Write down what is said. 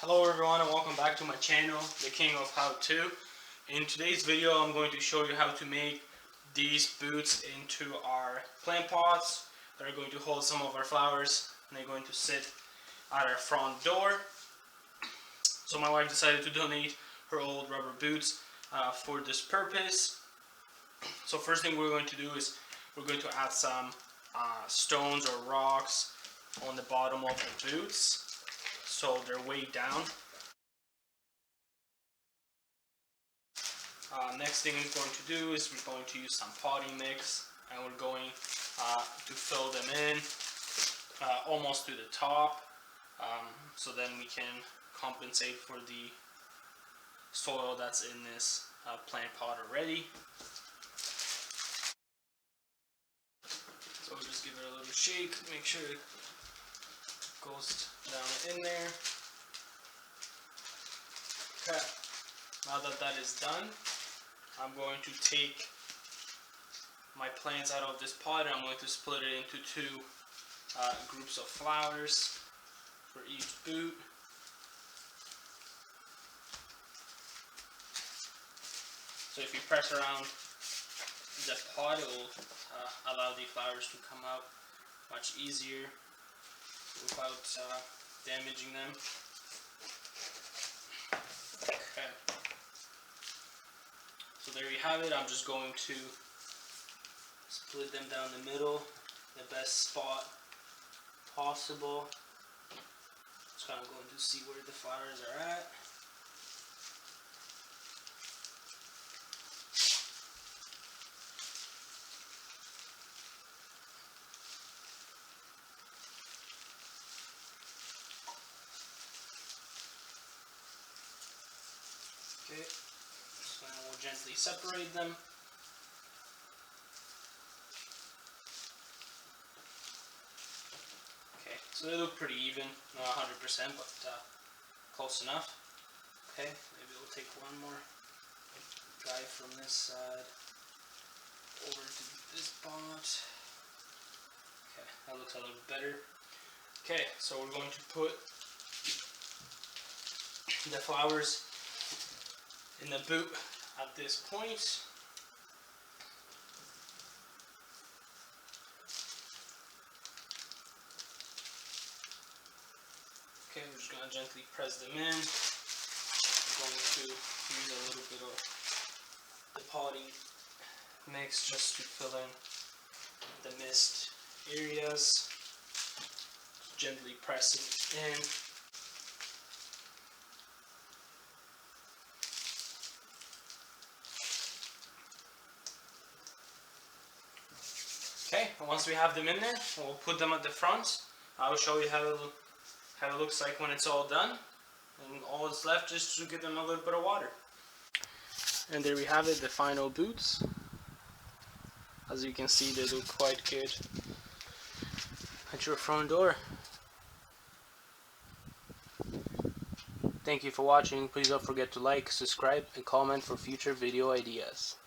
Hello everyone and welcome back to my channel, The King of How To. In today's video I'm going to show you how to make these boots into our plant pots that are going to hold some of our flowers and they're going to sit at our front door. So my wife decided to donate her old rubber boots for this purpose. So first thing we're going to do is we're going to add some stones or rocks on the bottom of the boots, so they're weighed down. Next thing we're going to do is we're going to use some potting mix, and we're going to fill them in almost to the top, so then we can compensate for the soil that's in this plant pot already. So we'll just give it a little shake, make sure it goes down in there. Okay, now that that is done, I'm going to take my plants out of this pot and I'm going to split it into two groups of flowers for each boot. So if you press around the pot, it will allow the flowers to come out much easier without damaging them. Okay. So there you have it. I'm just going to split them down the middle, the best spot possible. Just kind of going to see where the flowers are at. Okay, so now we'll gently separate them. Okay, so they look pretty even, not 100%, but close enough. Okay, maybe we'll take one more guy from this side over to this pot. Okay, that looks a little better. Okay, so we're going to put the flowers in the boot at this point. Okay, we're just going to gently press them in. I'm going to use a little bit of the potting mix just to fill in the missed areas. Gently pressing it in. Okay, and once we have them in there, we'll put them at the front. I'll show you how it looks like when it's all done. And all that's left is to give them a little bit of water. And there we have it, the final boots. As you can see, they look quite good at your front door. Thank you for watching. Please don't forget to like, subscribe, and comment for future video ideas.